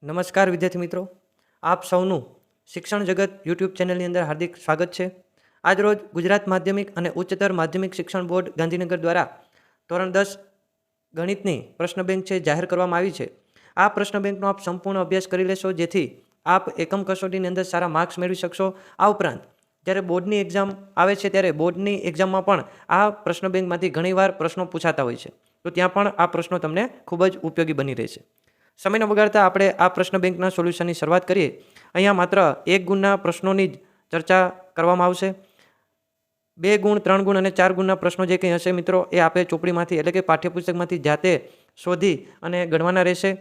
નમસ્કાર વિદ્યાર્થી મિત્રો, આપ સૌનું શિક્ષણ જગત યુટ્યુબ ચેનલની અંદર હાર્દિક સ્વાગત છે. આજરોજ ગુજરાત માધ્યમિક અને ઉચ્ચતર માધ્યમિક શિક્ષણ બોર્ડ ગાંધીનગર દ્વારા ધોરણ 10 ગણિતની પ્રશ્ન બેંક છે જાહેર કરવામાં આવી છે. આ પ્રશ્ન બેંકનો આપ સંપૂર્ણ અભ્યાસ કરી લેશો, જેથી આપ એકમ કસોટીની અંદર સારા માર્ક્સ મેળવી શકશો. આ ઉપરાંત જ્યારે બોર્ડની એક્ઝામ આવે છે ત્યારે બોર્ડની એક્ઝામમાં પણ આ પ્રશ્ન બેંકમાંથી ઘણીવાર પ્રશ્નો પૂછાતા હોય છે, તો ત્યાં પણ આ પ્રશ્નો તમને ખૂબ જ ઉપયોગી બની રહેશે. સમય ન બગાડતા આપણે આ પ્રશ્ન બેંકના સોલ્યુશનની શરૂઆત કરીએ. અહીંયા માત્ર 1 ગુણના પ્રશ્નોની જ ચર્ચા કરવામાં આવશે. 2 ગુણ, 3 ગુણ અને 4 ગુણના પ્રશ્નો જે કંઈ હશે મિત્રો, એ આપણે ચોપડીમાંથી એટલે કે પાઠ્યપુસ્તકમાંથી જાતે શોધી અને ગણવાના રહેશે.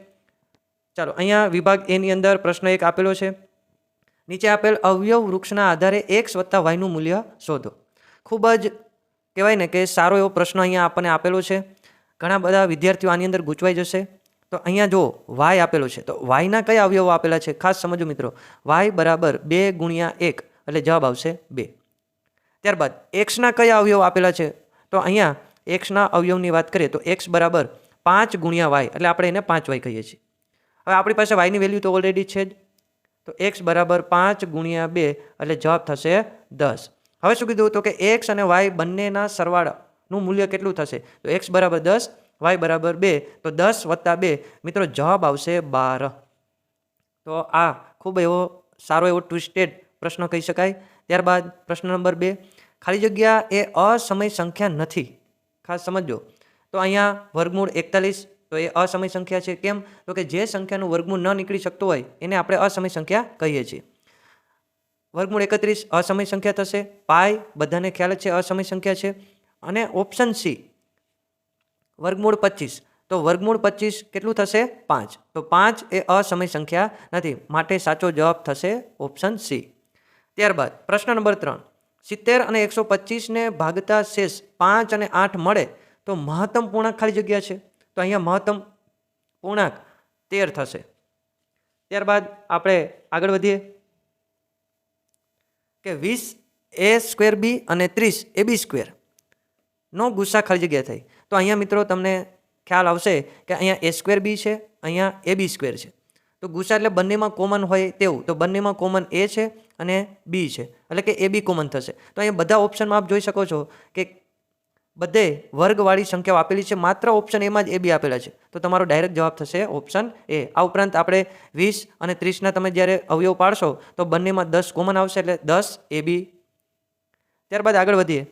ચાલો, અહીંયા વિભાગ એની અંદર પ્રશ્ન 1 આપેલો છે. નીચે આપેલ અવયવ વૃક્ષના આધારે x વત્તા વાયનું મૂલ્ય શોધો. ખૂબ જ કહેવાય ને કે સારો એવો પ્રશ્ન અહીંયા આપણને આપેલો છે. ઘણા બધા વિદ્યાર્થીઓ આની અંદર ગૂંચવાઈ જશે. તો અહીંયા જો y આપેલો છે, તો yના કયા અવયવો આપેલા છે ખાસ સમજો મિત્રો. y બરાબર 2 ગુણ્યા 1 એટલે જવાબ આવશે 2. ત્યારબાદ xના કયા અવયવો આપેલા છે, તો અહીંયા xના અવયવની વાત કરીએ તો x બરાબર 5 ગુણ્યા y એટલે આપણે એને 5y કહીએ છીએ. હવે આપણી પાસે yની વેલ્યુ તો ઓલરેડી છે જ, તો x બરાબર 5 ગુણ્યા 2 એટલે જવાબ થશે 10. હવે શું કીધું, તો કે x અને y બંનેના સરવાળાનું મૂલ્ય કેટલું થશે, તો x બરાબર 10, y બરાબર 2, તો 10 વત્તા 2 મિત્રો જવાબ આવશે 12. તો આ ખૂબ એવો સારો એવો ટ્વિસ્ટેડ પ્રશ્ન કહી શકાય. ત્યારબાદ પ્રશ્ન નંબર 2, ખાલી જગ્યા એ અસમય સંખ્યા નથી. ખાસ સમજો, તો અહીંયા વર્ગમૂળ 41, તો એ અસમય સંખ્યા છે. કેમ, તો કે જે સંખ્યાનું વર્ગમૂળ ન નીકળી શકતું હોય એને આપણે અસમય સંખ્યા કહીએ છીએ. વર્ગમૂળ 31 અસમય સંખ્યા થશે. પાઈ બધાને ખ્યાલ છે અસમય સંખ્યા છે. અને ઓપ્શન સી વર્ગમૂળ 25, તો વર્ગમૂળ 25 કેટલું થશે, 5, તો 5 એ અસમય સંખ્યા નથી, માટે સાચો જવાબ થશે ઓપ્શન સી. ત્યારબાદ પ્રશ્ન નંબર 3, 70 અને 125 ને ભાગતા શેષ 5 અને 8 મળે તો મહત્તમ પૂર્ણાંક ખાલી જગ્યા છે, તો અહીંયા મહત્તમ પૂર્ણાંક 13 થશે. ત્યારબાદ આપણે આગળ વધીએ કે 20 a² b અને 30 ab² નો ગુસ્સા ખાલી જગ્યા થઈ. તો અહીંયા મિત્રો તમને ખ્યાલ આવશે કે અહીંયા a²b છે, અહીંયા ab² છે. તો ગુસ્સા એટલે બંનેમાં કોમન હોય તેવું, તો બંનેમાં કોમન a છે અને b છે, એટલે કે ab કોમન થશે. તો અહીંયા બધા ઓપ્શનમાં આપ જોઈ શકો છો કે બધે વર્ગવાળી સંખ્યાઓ આપેલી છે, માત્ર ઓપ્શન એમાં જ ab આપેલા છે, તો તમારો ડાયરેક્ટ જવાબ થશે ઓપ્શન એ. આ ઉપરાંત આપણે 20 અને 30ના તમે જ્યારે અવયવ પાડશો તો બંનેમાં 10 કોમન આવશે, એટલે 10 ab. ત્યારબાદ આગળ વધીએ,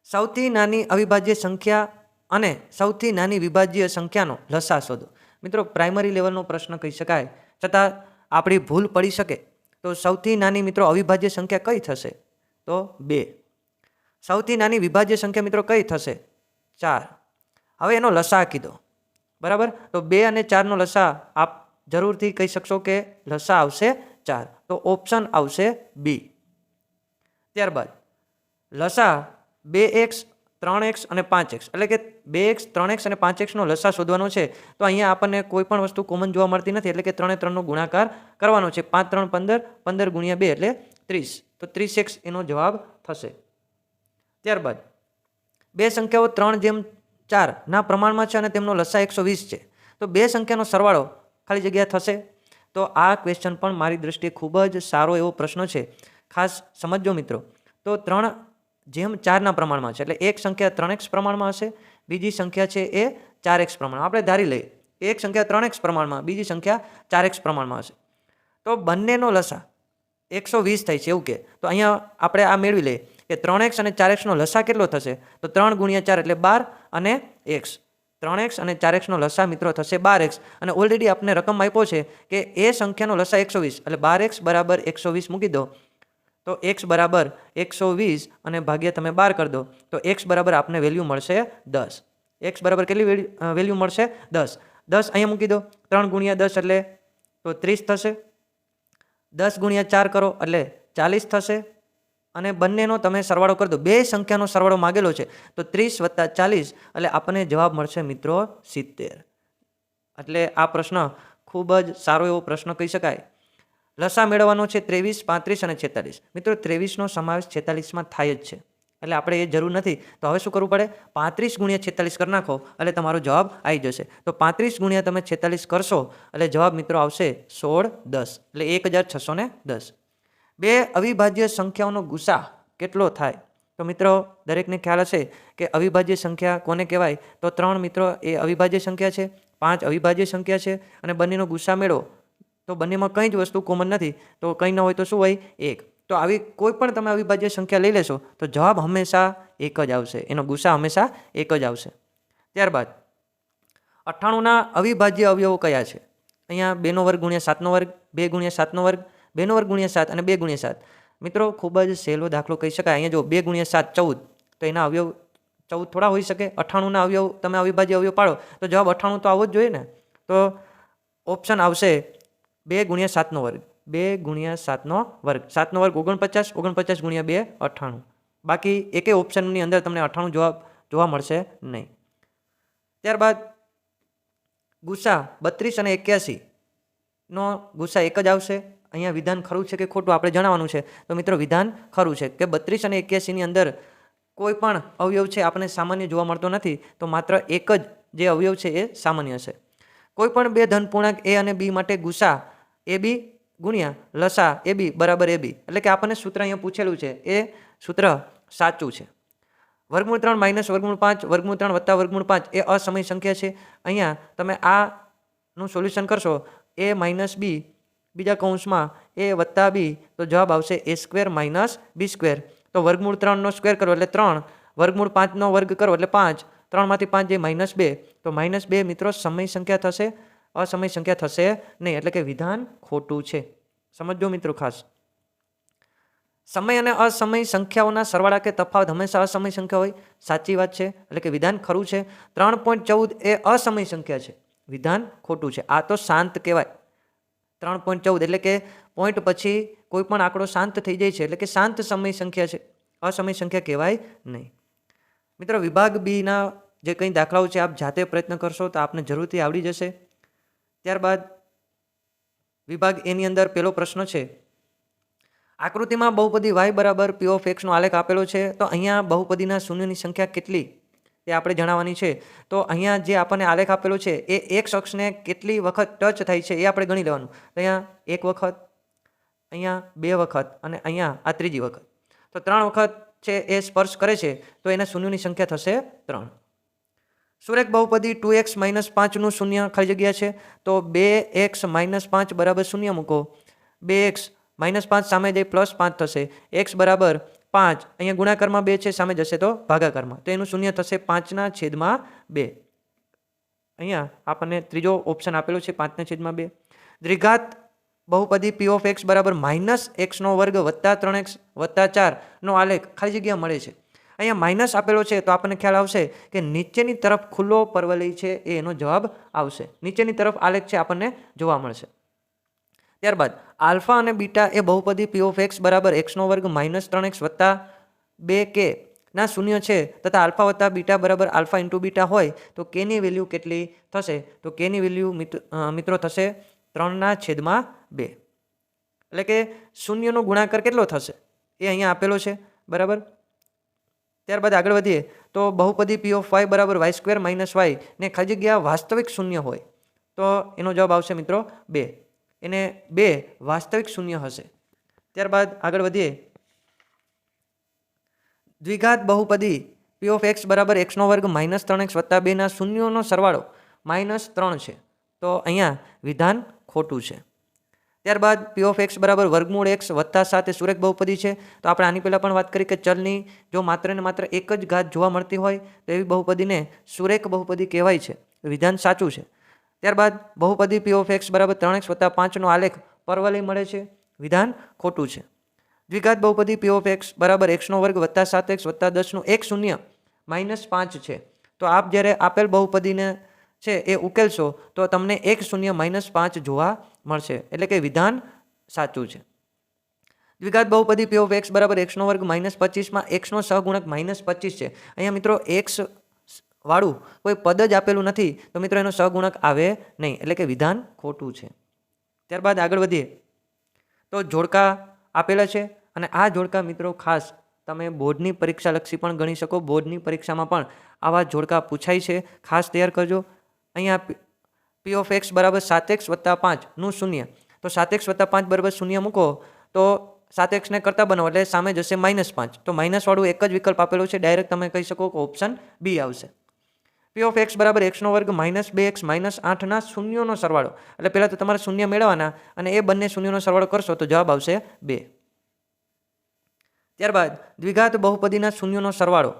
સૌથી નાની અવિભાજ્ય સંખ્યા અને સૌથી નાની વિભાજ્ય સંખ્યાનો લસા શોધો. મિત્રો પ્રાઇમરી લેવલનો પ્રશ્ન કહી શકાય, છતાં આપણી ભૂલ પડી શકે. તો સૌથી નાની મિત્રો અવિભાજ્ય સંખ્યા કઈ થશે, તો 2. સૌથી નાની વિભાજ્ય સંખ્યા મિત્રો કઈ થશે, 4. હવે એનો લસા કીધો, બરાબર, તો 2 અને 4નો લસા આપ જરૂરથી કહી શકશો કે લસા આવશે 4, તો ઓપ્શન આવશે બી. ત્યારબાદ લસા 2x, 3x અને 5x એટલે કે 2x, 3x અને 5x નો લસા શોધવાનો છે. તો અહીંયા આપણને કોઈ પણ વસ્તુ કોમન જોવા મળતી નથી, એટલે કે 3 એ 3નો ગુણાકાર કરવાનો છે. 5 3 15, 15 ગુણ્યા 2 એટલે 30, તો 30x એનો જવાબ થશે. ત્યારબાદ બે સંખ્યાઓ 3:4 ના પ્રમાણમાં છે અને તેમનો લસા 120 છે, તો બે સંખ્યાનો સરવાળો ખાલી જગ્યા થશે. તો આ ક્વેશ્ચન પણ મારી દ્રષ્ટિએ ખૂબ જ સારો એવો પ્રશ્ન છે, ખાસ સમજો મિત્રો. તો 3:4ના પ્રમાણમાં છે, એટલે એક સંખ્યા 3x પ્રમાણમાં હશે, બીજી સંખ્યા છે એ 4x પ્રમાણમાં. આપણે ધારી લઈએ એક સંખ્યા 3x પ્રમાણમાં, બીજી સંખ્યા 4x પ્રમાણમાં હશે, તો બંનેનો લસા 120 થાય છે એવું કે. તો અહીંયા આપણે આ મેળવી લઈએ કે 3x અને 4x નો લસા કેટલો થશે, તો 3 ગુણ્યા 4 એટલે 12 અને x. 3x અને 4x નો લસા મિત્રો થશે 12x, અને ઓલરેડી આપણે રકમ આપ્યો છે કે એ સંખ્યાનો લસા 120, એટલે 12x બરાબર 120 મૂકી દો, તો x બરાબર 120 અને ભાગ્યા તમે 12 કરી દો, તો x બરાબર આપને વેલ્યુ મળશે 10. x બરાબર કેટલી વેલ્યુ મળશે, 10. 10 અહીંયા મૂકી દો, 3 ગુણ્યા 10 એટલે તો 30 થશે, 10 ગુણ્યા 4 કરો એટલે 40 થશે, અને બંનેનો તમે સરવાળો કરી દો. બે સંખ્યાનો સરવાળો માગેલો છે, તો 30 વત્તા 40 એટલે આપણને જવાબ મળશે મિત્રો 70. એટલે આ પ્રશ્ન ખૂબ જ સારો એવો પ્રશ્ન કહી શકાય. લસા મેળવવાનો છે 23, 35 અને 46. મિત્રો 23નો સમાવેશ 46માં થાય જ છે, એટલે આપણે એ જરૂર નથી. તો હવે શું કરવું પડે? 35 ગુણ્યા 46 કરી નાખો એટલે તમારો જવાબ આવી જશે. તો 35 ગુણ્યા તમે 46 કરશો એટલે જવાબ મિત્રો આવશે 1610 એટલે 1610. બે અવિભાજ્ય સંખ્યાઓનો ગુસા કેટલો થાય? તો મિત્રો દરેકને ખ્યાલ હશે કે અવિભાજ્ય સંખ્યા કોને કહેવાય? તો 3 મિત્રો એ અવિભાજ્ય સંખ્યા છે, 5 અવિભાજ્ય સંખ્યા છે અને બંનેનો ગુસા મેળવો તો બંનેમાં કંઈ જ વસ્તુ કોમન નથી. તો કંઈ ન હોય તો શું હોય? 1. તો આવી કોઈ પણ તમે અવિભાજ્ય સંખ્યા લઈ લેશો તો જવાબ હંમેશા 1 જ આવશે. એનો ગુસા હંમેશા 1 જ આવશે. ત્યારબાદ 98ના અવિભાજ્ય અવયવો કયા છે? અહીંયા 2 વર્ગ ગુણ્યા 7 વર્ગ, 2 ગુણ્યા 7 વર્ગ, 2 વર્ગ ગુણ્યા 7 અને 2 ગુણ્યા 7. મિત્રો ખૂબ જ સહેલો દાખલો કહી શકાય. અહીંયા જો 2 ગુણ્યા 7 14, તો એના અવયવ 14 થોડા હોઈ શકે? 98ના અવયવ તમે અવિભાજ્ય અવયવ પાડો તો જવાબ 98 તો આવવો જ જોઈએ ને. તો ઓપ્શન આવશે 2 ગુણ્યા 7 વર્ગ, 2 ગુણ્યા 7 વર્ગ, 7 વર્ગ 49, 49 ગુણ્યા 2 98. બાકી એકે ઓપ્શનની અંદર તમને 98 જવાબ જોવા મળશે નહીં. ત્યારબાદ ગુસા 32 અને 81 નો ગુસા 1 જ આવશે. અહીંયા વિધાન ખરું છે કે ખોટું આપણે જણાવવાનું છે. તો મિત્રો વિધાન ખરું છે કે 32 અને 81ની અંદર કોઈ પણ અવયવ છે આપણને સામાન્ય જોવા મળતો નથી. તો માત્ર એક જ જે અવયવ છે એ સામાન્ય છે. કોઈ પણ બે ધન પૂર્ણાંક a અને b માટે ગુસા ab ગુણ્યા લસા ab બરાબર ab, એટલે કે આપણને સૂત્ર અહીંયા પૂછેલું છે એ સૂત્ર સાચું છે. વર્ગમૂળ 3 માઇનસ વર્ગમૂળ 5 વર્ગમૂળ 3 વત્તા વર્ગમૂળ 5 એ અસમય સંખ્યા છે. અહીંયા તમે આનું સોલ્યુશન કરશો a માઇનસ b બીજા કૌંસમાં a વત્તા b તો જવાબ આવશે a² માઇનસ b². તો વર્ગમૂળ 3નો સ્ક્વેર કરો એટલે 3, વર્ગમૂળ 5નો વર્ગ કરો એટલે 5, 3માંથી 5 જે -2 તો -2 મિત્રો સમય સંખ્યા થશે, અસમય સંખ્યા થશે નહીં. એટલે કે વિધાન ખોટું છે. સમજો મિત્રો ખાસ. સમય અને અસમય સંખ્યાઓના સરવાળા કે તફાવત હંમેશા અસમય સંખ્યા હોય. સાચી વાત છે. એટલે કે વિધાન ખરું છે. 3.14 એ અસમય સંખ્યા છે. વિધાન ખોટું છે. આ તો શાંત કહેવાય. 3.14 એટલે કે પોઈન્ટ પછી કોઈ પણ આંકડો શાંત થઈ જાય છે એટલે કે શાંત સમય સંખ્યા છે. અસમય સંખ્યા કહેવાય નહીં. મિત્રો વિભાગ બીના જે કંઈ દાખલાઓ છે આપ જાતે પ્રયત્ન કરશો તો આપને જરૂરથી આવડી જશે. ત્યારબાદ વિભાગ એની અંદર પહેલો પ્રશ્ન છે. આકૃતિમાં બહુપદી y બરાબર p of x નો આલેખ આપેલો છે. તો અહીંયા બહુપદીના શૂન્યની સંખ્યા કેટલી તે આપણે જણાવવાની છે. તો અહીંયા જે આપણને આલેખ આપેલો છે એ x અક્ષને કેટલી વખત ટચ થાય છે એ આપણે ગણી લેવાનું. તો અહીંયા 1 વખત, અહીંયા 2 વખત અને અહીંયા આ ત્રીજી વખત. તો 3 વખત છે એ સ્પર્શ કરે છે તો એના શૂન્યની સંખ્યા થશે 3. સુરેખ બહુપદી 2x - 5 નું શૂન્ય ખાલી જગ્યા છે. તો 2x - 5 બરાબર શૂન્ય મૂકો. 2x - 5 સામે જઈ +5 થશે. x બરાબર 5, અહીંયા ગુણાકારમાં 2 છે સામે જશે તો ભાગાકારમાં, તો એનું શૂન્ય થશે 5/2. અહીંયા આપણને ત્રીજો ઓપ્શન આપેલો છે 5/2. દ્વિઘાત બહુપદી p of x બરાબર -x² વત્તા 3x વત્તા 4 નો આલેખ ખાલી જગ્યા મળે છે. અહીંયા માઇનસ આપેલો છે તો આપણને ખ્યાલ આવશે કે નીચેની તરફ ખુલ્લો પરવલય છે એ એનો જવાબ આવશે. નીચેની તરફ આલેખ છે આપણને જોવા મળશે. ત્યારબાદ આલ્ફા અને બીટા એ બહુપદી p of x બરાબર x² -3x વત્તા 2k ના શૂન્ય છે તથા આલ્ફા વત્તા બીટા બરાબર આલ્ફા ઇન્ટુ બીટા હોય તો k ની વેલ્યુ કેટલી થશે? તો k ની વેલ્યુ મિત્રો થશે 3/2. એટલે કે શૂન્યનો ગુણાકાર કેટલો થશે એ અહીંયા આપેલો છે. બરાબર. ત્યારબાદ આગળ વધીએ તો બહુપદી p of y બરાબર y² - y ને ખાલી જગ્યા વાસ્તવિક શૂન્ય હોય તો એનો જવાબ આવશે મિત્રો 2. એને 2 વાસ્તવિક શૂન્ય હશે. ત્યારબાદ આગળ વધીએ. દ્વિઘાત બહુપદી p of x બરાબર x² -3x વત્તા 2 ના શૂન્યોનો સરવાળો -3 છે તો અહીંયા વિધાન ખોટું છે. ત્યારબાદ p of x બરાબર વર્ગમૂળ x વત્તા 7 એ સુરેખ બહુપદી છે. તો આપણે આની પહેલાં પણ વાત કરી કે ચલની જો માત્ર ને માત્ર એક જ ઘાત જોવા મળતી હોય તો એવી બહુપદીને સુરેખ બહુપદી કહેવાય છે. વિધાન સાચું છે. ત્યારબાદ બહુપદી p of x બરાબર 3x વત્તા 5 નો આલેખ પરવલય મળે છે. વિધાન ખોટું છે. દ્વિઘાત બહુપદી p of x બરાબર x² વત્તા 7x વત્તા 10 નું એક શૂન્ય -5 છે. તો આપ જ્યારે આપેલ બહુપદીને છે એ ઉકેલશો તો તમને એક શૂન્ય -5 જોવા મળશે. એટલે કે વિધાન સાચું છે. દ્વિઘાત બહુપદી p of x બરાબર x² -25 માં x નો સહગુણક -25 છે. અહીંયા મિત્રો x વાળું કોઈ પદ જ આપેલું નથી તો મિત્રો એનો સહગુણક આવે નહીં. એટલે કે વિધાન ખોટું છે. ત્યારબાદ આગળ વધીએ તો જોડકા આપેલા છે અને આ જોડકા મિત્રો ખાસ તમે બોર્ડની પરીક્ષાલક્ષી પણ ગણી શકો. બોર્ડની પરીક્ષામાં પણ આવા જોડકા પૂછાય છે, ખાસ તૈયાર કરજો. અહીંયા પી ઓફ એક્સ બરાબર 7x વત્તા 5નું શૂન્ય. તો 7x વત્તા 5 બરાબર શૂન્ય મૂકો તો 7x કરતા બનાવો એટલે સામે જશે -5. તો માઇનસવાળું એક જ વિકલ્પ આપેલો છે, ડાયરેક્ટ તમે કહી શકો કે ઓપ્શન બી આવશે. પી ઓફ એક્સ બરાબર x² -2x -8ના શૂન્યોનો સરવાળો. એટલે પહેલાં તો તમારે શૂન્ય મેળવવાના અને એ બંને શૂન્યનો સરવાળો કરશો તો જવાબ આવશે 2. ત્યારબાદ દ્વિઘાત બહુપદીના શૂન્યોનો સરવાળો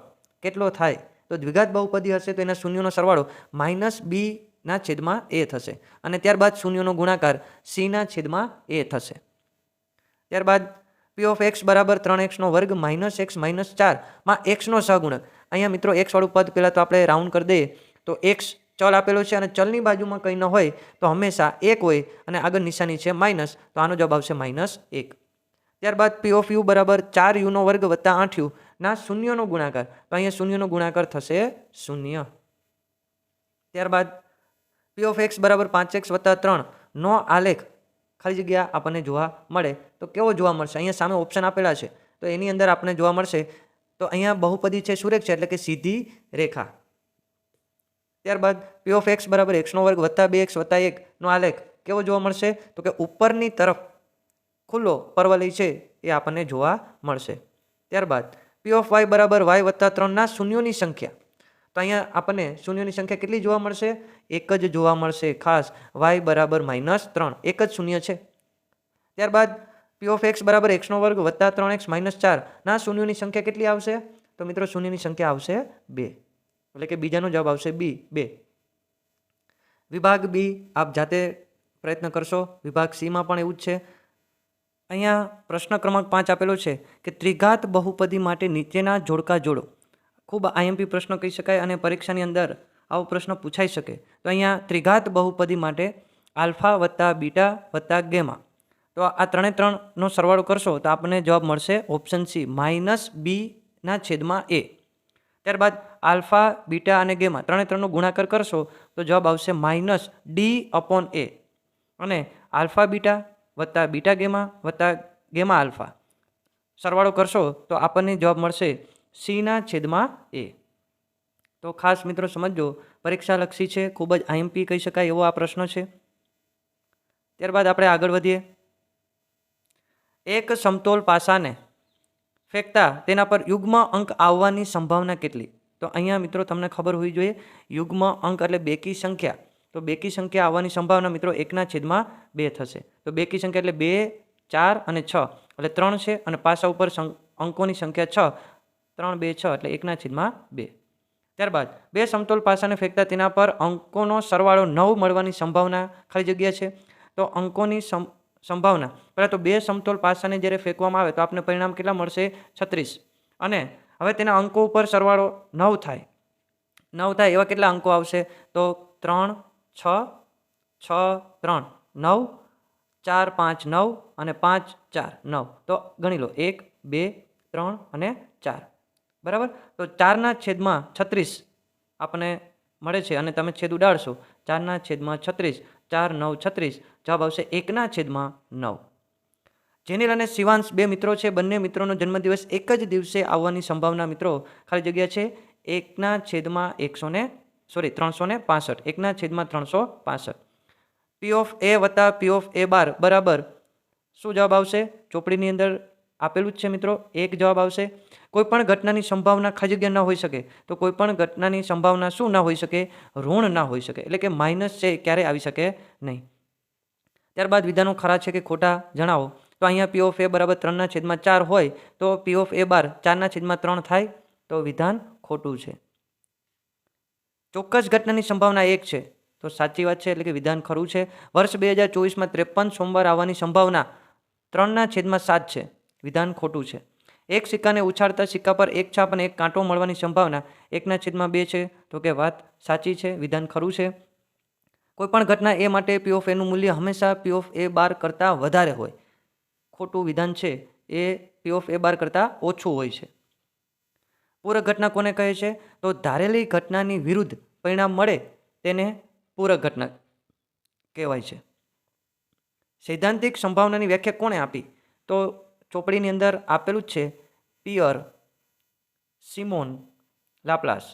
કેટલો થાય? તો દ્વિઘાત બહુપદી હશે તો એના શૂન્યોનો સરવાળો -b/a થશે અને ત્યારબાદ શૂન્યોનો ગુણાકાર c/a થશે. ત્યારબાદ પી ઓફ એક્સ બરાબર 3x² -x -4માં xનો સહગુણક. અહીંયા મિત્રો x વાળું પદ પહેલાં તો આપણે રાઉન્ડ કરી દઈએ તો x ચલ આપેલો છે અને ચલની બાજુમાં કંઈ ન હોય તો હંમેશા 1 હોય અને આગળ નિશાની છે માઇનસ, તો આનો જવાબ આવશે -1. ત્યારબાદ પી ઓફ યુ બરાબર 4u² + 8u ના શૂન્યનો ગુણાકાર. તો અહીંયા શૂન્યનો ગુણાકાર થશે 0. ત્યારબાદ પી ઓફ એક્સ બરાબર 5x + 3 નો આલેખ ખાલી જગ્યા આપણને જોવા મળે તો કેવો જોવા મળશે? અહીંયા સામે ઓપ્શન આપેલા છે તો એની અંદર આપણને જોવા મળશે તો અહીંયા બહુપદી છે સુરેખ છે એટલે કે સીધી રેખા. ત્યારબાદ પી ઓફ એક્સ બરાબર x² + 2x + 1 નો આલેખ કેવો જોવા મળશે? તો કે ઉપરની તરફ ખુલ્લો પરવલય છે એ આપણને જોવા મળશે. ત્યારબાદ પી ઓફ વાય બરાબર y + 3 ના શૂન્યોની સંખ્યા. તો અહીંયા આપણને શૂન્યોની સંખ્યા કેટલી જોવા મળશે? એક જ જોવા મળશે. ખાસ y બરાબર -3, એક જ શૂન્ય છે. ત્યારબાદ પી ઓફ એક્સ બરાબર x² + 3x -4 ના શૂન્યોની સંખ્યા કેટલી આવશે? તો મિત્રો શૂન્યની સંખ્યા આવશે 2, એટલે કે બીજાનો જવાબ આવશે બી 2. વિભાગ બી આપ જાતે પ્રયત્ન કરશો. વિભાગ સીમાં પણ એવું જ છે. અહીંયા પ્રશ્ન ક્રમાંક 5 આપેલો છે કે ત્રિઘાત બહુપદી માટે નીચેના જોડકા જોડો. ખૂબ આઈએમપી પ્રશ્ન કહી શકાય અને પરીક્ષાની અંદર આવો પ્રશ્ન પૂછાઈ શકે. તો અહીંયા ત્રિઘાત બહુપદી માટે આલ્ફા વત્તા બીટા વત્તા ગેમા. તો આ 3/3નો સરવાળો કરશો તો આપણને જવાબ મળશે ઓપ્શન સી -b/a. ત્યારબાદ આલ્ફા બીટા અને ગેમા 3/3નો ગુણાકાર કરશો તો જવાબ આવશે -d/a અને આલ્ફા બીટા વત્તા બીટા ગેમા વત્તા ગેમા આલ્ફા સરવાળો કરશો તો આપણને જવાબ મળશે c/a. તો ખાસ મિત્રો સમજો, પરીક્ષાલક્ષી છે, ખૂબ જ આઈએમપી કહી શકાય એવો આ પ્રશ્ન છે. ત્યારબાદ આપણે આગળ વધીએ. એક સમતોલ પાસાને ફેંકતા તેના પર યુગ્મ અંક આવવાની સંભાવના કેટલી? તો અહીંયા મિત્રો તમને ખબર હોવી જોઈએ યુગ્મ અંક એટલે બેકી સંખ્યા. તો બેકી સંખ્યા આવવાની સંભાવના મિત્રો 1/2 થશે. તો બેકી સંખ્યા એટલે 2, 4 અને 6 એટલે 3 છે અને પાસા ઉપર અંકોની સંખ્યા 6, 3, 2, 6 એટલે 1/2. ત્યારબાદ બે સમતોલ પાસાને ફેંકતા તેના પર અંકોનો સરવાળો 9 મળવાની સંભાવના ખાલી જગ્યા છે. તો અંકોની સંભાવના પહેલાં તો બે સમતોલ પાસાને જ્યારે ફેંકવામાં આવે તો આપને પરિણામ કેટલા મળશે? 36. અને હવે તેના અંકો ઉપર સરવાળો 9 થાય એવા કેટલા અંકો આવશે? તો 3, 6, 6, 3, 9, 4, 5, 9 અને 5, 4, 9. તો ગણી લો 1, 2, 3 અને 4. બરાબર. તો 4/36 આપણને મળે છે અને તમે છેદ ઉડાડશો 4/36, 4, 9, 36 જવાબ આવશે 1/9. જેનિલ અને શિવાંશ બે મિત્રો છે. બંને મિત્રોનો જન્મદિવસ એક જ દિવસે આવવાની સંભાવના મિત્રો ખાલી જગ્યા છે 365. પી ઓફ એ વત્તા પી ઓફ એ બાર બરાબર શું જવાબ આવશે? ચોપડીની અંદર આપેલું જ છે મિત્રો, એક જવાબ આવશે. કોઈપણ ઘટનાની સંભાવના ખાલી જગ્યા ન હોઈ શકે. તો કોઈપણ ઘટનાની સંભાવના શું ના હોઈ શકે? ઋણ ના હોઈ શકે, એટલે કે માઇનસ છે ક્યારે આવી શકે નહીં. ત્યારબાદ વિધાનો ખરા છે કે ખોટા જણાવો. તો અહીંયા પી ઓફ એ બરાબર 3/4 હોય તો પી ઓફ એ બાર 4/3 થાય, તો વિધાન ખોટું છે. ચોક્કસ ઘટનાની સંભાવના 1 છે તો સાચી વાત છે, એટલે કે વિધાન ખરું છે. વર્ષ 2024માં 53 સોમવાર આવવાની સંભાવના 3/7 છે, વિધાન ખોટું છે. એક સિક્કાને ઉછાળતા સિક્કા પર એક છાપ અને એક કાંટો મળવાની સંભાવના 1/2 છે, તો કે વાત સાચી છે, વિધાન ખરું છે. કોઈપણ ઘટના એ માટે પી ઓફ એનું મૂલ્ય હંમેશા પી ઓફ એ બાર કરતાં વધારે હોય, ખોટું વિધાન છે, એ પી ઓફ એ બાર કરતાં ઓછું હોય છે. પૂરક ઘટના કોને કહે છે? તો ધારેલી ઘટનાની વિરુદ્ધ પરિણામ મળે તેને પૂરક ઘટના કહેવાય છે. સૈદ્ધાંતિક સંભાવનાની વ્યાખ્યા કોણે આપી? તો ચોપડીની અંદર આપેલું જ છે પિયર સિમોન લાપ્લાસ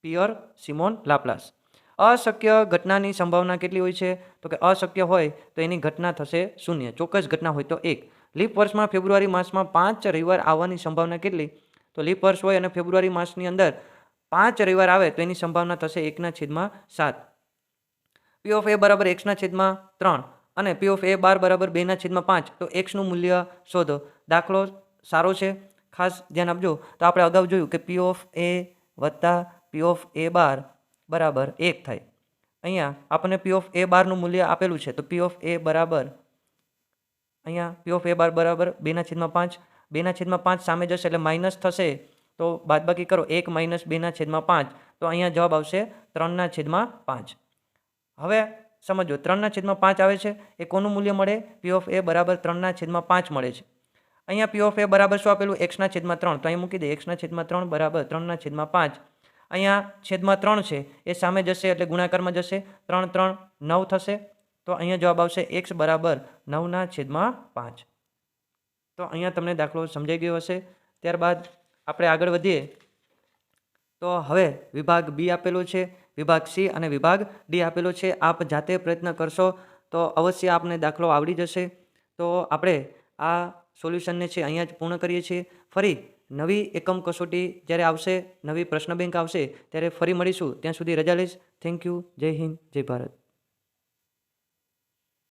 પિયર સિમોન લાપ્લાસ. અશક્ય ઘટનાની સંભાવના કેટલી હોય છે? તો કે અશક્ય હોય તો એની ઘટના થશે 0, ચોક્કસ ઘટના હોય તો 1. લીપ વર્ષમાં ફેબ્રુઆરી માસમાં 5 રવિવાર આવવાની સંભાવના કેટલી? તો લીપ વર્ષ હોય અને ફેબ્રુઆરી માસની અંદર 5 રવિવાર આવે તો એની સંભાવના થશે 1/7. પી ઓફ એ બરાબર x/3 અને પી ઓફ એ બાર બરાબર 2/5. તો એક્સનું મૂલ્ય શોધો. દાખલો સારો છે, ખાસ ધ્યાન આપજો. તો આપણે અગાઉ જોયું કે પી ઓફ એ વત્તા પી ઓફ એ બાર બરાબર 1 થાય. અહીંયા આપણને પી ઓફ એ બારનું મૂલ્ય આપેલું છે. તો પી ઓફ એ બરાબર અહીંયા પી ઓફ એ બાર બરાબર 2/5. 2/5 સામે જશે એટલે માઇનસ થશે, તો બાદબાકી કરો 1 - 2/5. તો અહીંયા જવાબ આવશે 3/5. હવે સમજો 3/5 આવે છે એ કોનું મૂલ્ય મળે? પી ઓફ એ બરાબર 3/5 મળે છે. અહીંયા પી ઓફ એ બરાબર શું આપેલું? x/3. તો અહીંયા મૂકી દે x/3 બરાબર 3/5. અહીંયા છેદમાં 3 છે એ સામે જશે એટલે ગુણાકારમાં જશે, 3 × 3 = 9 થશે. તો અહીંયા જવાબ આવશે x બરાબર 9/5. તો અહીંયા તમને દાખલો સમજાઈ ગયો હશે. ત્યારબાદ આપણે આગળ વધીએ તો હવે વિભાગ બી આપેલો છે, વિભાગ સી અને વિભાગ ડી આપેલો છે. આપ જાતે પ્રયત્ન કરશો તો અવશ્ય આપને દાખલો આવડી જશે. તો આપણે આ સોલ્યુશનને છે અહીંયા જ પૂર્ણ કરીએ છીએ. ફરી નવી એકમ કસોટી જ્યારે આવશે, નવી પ્રશ્ન બેંક આવશે ત્યારે ફરી મળીશું. ત્યાં સુધી રજા લઈશ. Thank you. જય હિન્દ, જય ભારત.